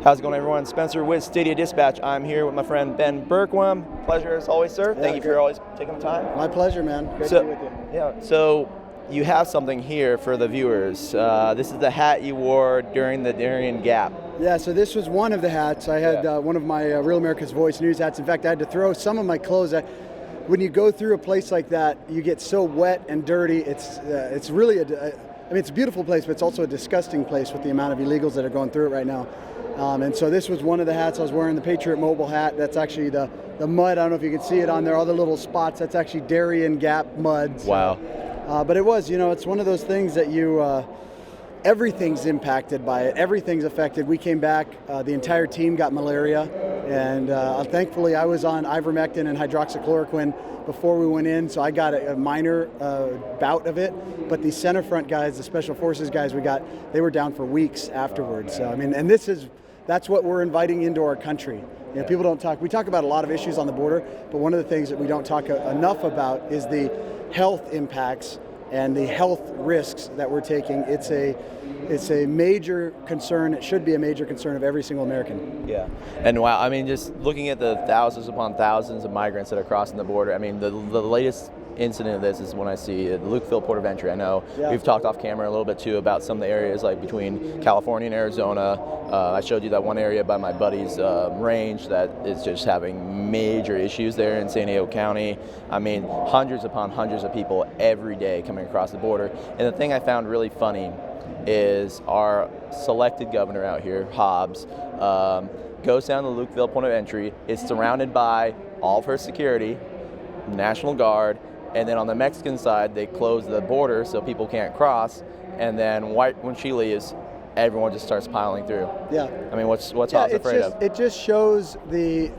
How's it going, everyone? Spencer with Stadia Dispatch. I'm here with my friend Ben Bergquam. Pleasure as always, sir. Thank you for always taking the time. My pleasure, man. Great to be with you. Yeah. So you have something here for the viewers. This is the hat you wore during the Darien Gap. Yeah. So this was one of the hats. I had one of my Real America's Voice news hats. In fact, I had to throw some of my clothes. When you go through a place like that, you get so wet and dirty. It's really it's a beautiful place, but it's also a disgusting place with the amount of illegals that are going through it right now. And so this was one of the hats I was wearing, the Patriot Mobile hat. That's actually the mud. I don't know if you can see it on there, all the little spots. That's actually Darien Gap mud. So, wow. But it was, it's one of those things that everything's impacted by it. Everything's affected. We came back, the entire team got malaria. And thankfully I was on ivermectin and hydroxychloroquine before we went in, so I got a minor bout of it. But the center front guys, the special forces guys they were down for weeks afterwards. So, and that's what we're inviting into our country. People don't talk. We talk about a lot of issues on the border, but one of the things that we don't talk enough about is the health impacts and the health risks that we're taking. It's a major concern. It should be a major concern of every single American. Yeah. And wow, just looking at the thousands upon thousands of migrants that are crossing the border, the latest incident of this is when I see the Lukeville port of entry. I know we've talked off camera a little bit too about some of the areas like between California and Arizona. I showed you that one area by my buddy's range that is just having major issues there in San Diego County. Hundreds upon hundreds of people every day coming across the border. And the thing I found really funny is our selected governor out here, Hobbs, goes down the Lukeville point of entry, is surrounded by all of her security, National Guard, and then on the Mexican side, they close the border so people can't cross. And then when she leaves, everyone just starts piling through. Yeah. What's Hobbs afraid of? It just shows the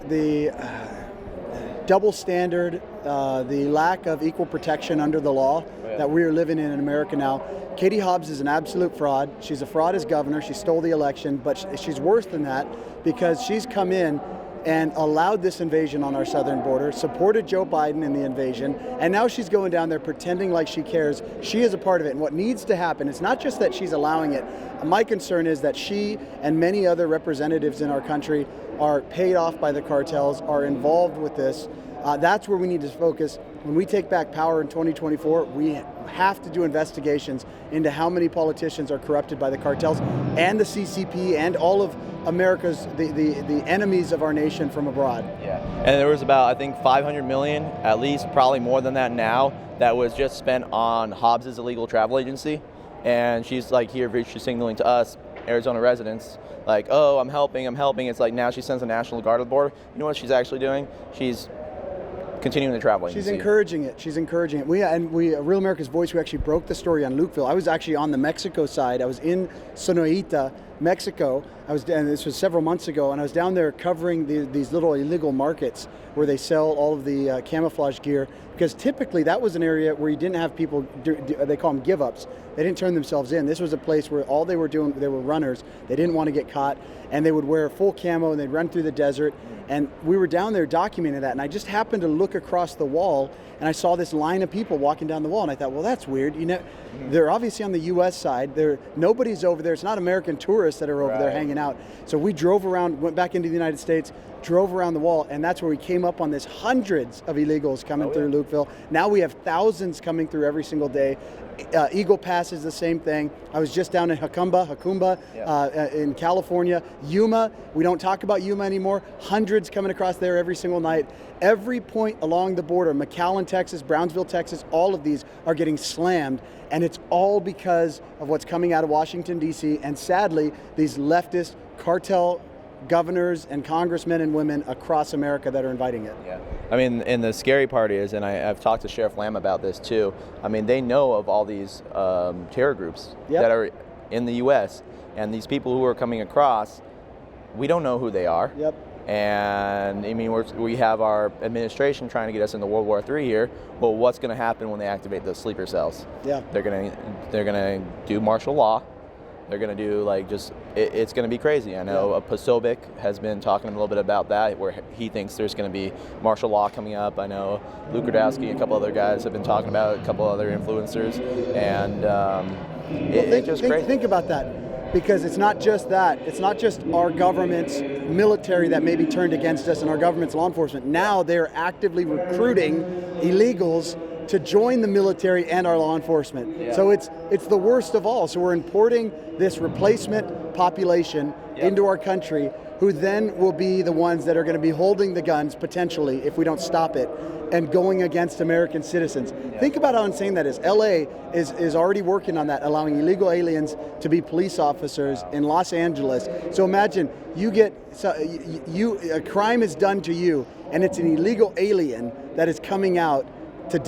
double standard, the lack of equal protection under the law that we are living in America now. Katie Hobbs is an absolute fraud. She's a fraud as governor. She stole the election, but she's worse than that because she's come in and allowed this invasion on our southern border, supported Joe Biden in the invasion, and now she's going down there pretending like she cares. She is a part of it, and what needs to happen, it's not just that she's allowing it. My concern is that she and many other representatives in our country are paid off by the cartels, are involved with this. That's where we need to focus. When we take back power in 2024, we have to do investigations into how many politicians are corrupted by the cartels and the CCP and all of America's, the enemies of our nation from abroad. Yeah, and there was about, I think, 500 million, at least, probably more than that now, that was just spent on Hobbs's illegal travel agency. And she's like here, she's signaling to us, Arizona residents, like, oh, I'm helping. It's like now she sends the National Guard to the border. You know what she's actually doing? She's continuing the travel agency. She's encouraging it. We Real America's Voice, we actually broke the story on Lukeville. I was actually on the Mexico side. I was in Sonoita, Mexico. And this was several months ago, and I was down there covering these little illegal markets where they sell all of the camouflage gear, because typically that was an area where you didn't have people, they call them give-ups. They didn't turn themselves in. This was a place where all they were doing, they were runners. They didn't want to get caught, and they would wear full camo, and they'd run through the desert. And we were down there documenting that, and I just happened to look across the wall, and I saw this line of people walking down the wall, and I thought, well, that's weird. They're obviously on the U.S. side. Nobody's over there. It's not American tourists that are over there hanging out. So we drove around, went back into the United States, drove around the wall, and that's where we came up on this hundreds of illegals coming through Lukeville. Now we have thousands coming through every single day. Eagle Pass is the same thing. I was just down in Jacumba, in California. Yuma, we don't talk about Yuma anymore. Hundreds coming across there every single night. Every point along the border, McAllen, Texas, Brownsville, Texas, all of these are getting slammed. And it's all because of what's coming out of Washington, D.C. And sadly, these leftist cartel governors and congressmen and women across America that are inviting it. Yeah. And the scary part is, and I've talked to Sheriff Lamb about this too, they know of all these terror groups that are in the U.S., and these people who are coming across, we don't know who they are. Yep. And we have our administration trying to get us into World War III here. Well, what's going to happen when they activate those sleeper cells? Yeah. They're gonna do martial law. They're going to do it's going to be crazy. I know Posobiec has been talking a little bit about that, where he thinks there's going to be martial law coming up. I know Luke Rudowski and a couple other guys have been talking about it, a couple other influencers, and it's just crazy. Think about that. because it's not just that. It's not just our government's military that may be turned against us and our government's law enforcement. Now they're actively recruiting illegals to join the military and our law enforcement. Yeah. So it's the worst of all. So we're importing this replacement population into our country, who then will be the ones that are going to be holding the guns, potentially, if we don't stop it, and going against American citizens. Yeah. Think about how insane that is. LA is already working on that, allowing illegal aliens to be police officers in Los Angeles. So imagine a crime is done to you, and it's an illegal alien that is coming out to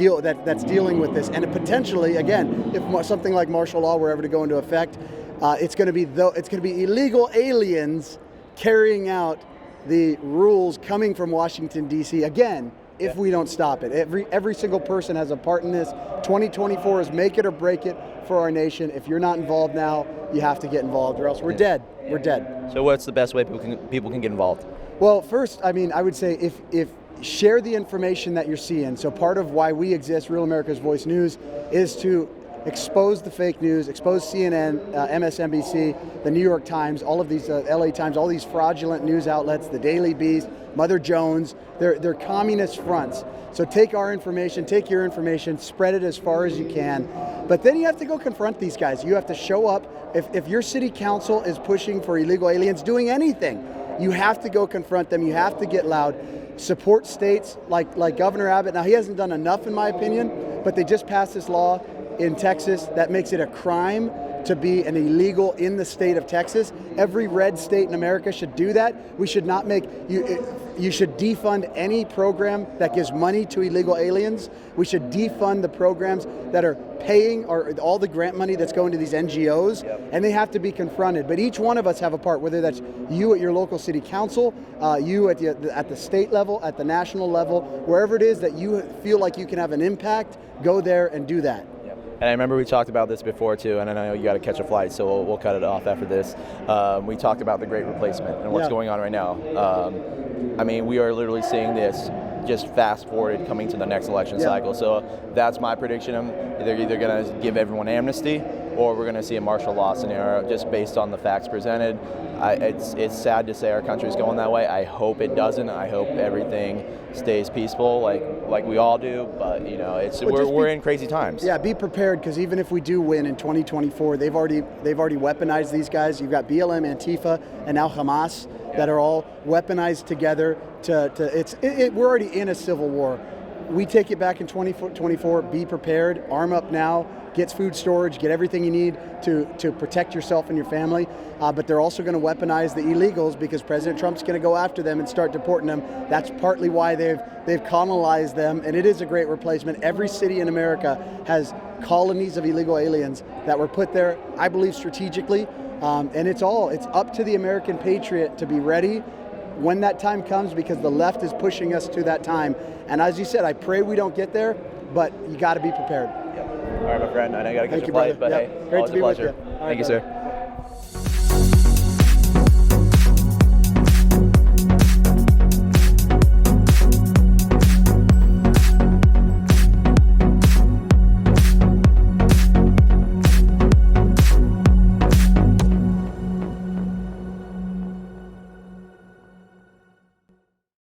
that's dealing with this. And it potentially, again, if something like martial law were ever to go into effect, it's going to be illegal aliens carrying out the rules coming from Washington, D.C. again, if we don't stop it. Every single person has a part in this. 2024 is make it or break it for our nation. If you're not involved now, you have to get involved, or else we're dead. We're dead. So what's the best way people can get involved? Well, first, I would say if share the information that you're seeing. So part of why we exist, Real America's Voice News, is to expose the fake news, expose CNN, MSNBC, the New York Times, all of these LA Times, all these fraudulent news outlets, the Daily Beast, Mother Jones. They're communist fronts. So take our information, take your information, spread it as far as you can. But then you have to go confront these guys. You have to show up. If your city council is pushing for illegal aliens doing anything, you have to go confront them. You have to get loud. Support states like Governor Abbott. Now, he hasn't done enough, in my opinion, but they just passed this law in Texas that makes it a crime to be an illegal in the state of Texas. Every red state in America should do that. We should not make you should defund any program that gives money to illegal aliens. We should defund the programs that are paying or all the grant money that's going to these NGOs, and they have to be confronted. But each one of us have a part, whether that's you at your local city council, you at the state level, at the national level, wherever it is that you feel like you can have an impact, go there and do that. And I remember we talked about this before too, and I know you got to catch a flight, so we'll cut it off after this. We talked about the Great Replacement and what's going on right now. We are literally seeing this just fast forward coming to the next election cycle. So that's my prediction. They're either going to give everyone amnesty, or we're going to see a martial law scenario just based on the facts presented. It's sad to say our country is going that way. I hope it doesn't. I hope everything stays peaceful, like we all do. But we're in crazy times. Yeah, be prepared, because even if we do win in 2024, they've already weaponized these guys. You've got BLM, Antifa, and now Hamas that are all weaponized together. We're already in a civil war. We take it back in 2024. Be prepared. Arm up now. Get food storage. Get everything you need to protect yourself and your family. But they're also going to weaponize the illegals, because President Trump's going to go after them and start deporting them. That's partly why they've colonized them, and it is a great replacement. Every city in America has colonies of illegal aliens that were put there, I believe, strategically. And it's up to the American patriot to be ready when that time comes, because the left is pushing us to that time. And as you said, I pray we don't get there, but you got to be prepared. All right, my friend. I know you got to catch a flight, but hey, great always to be a pleasure. with you. Thank you, sir.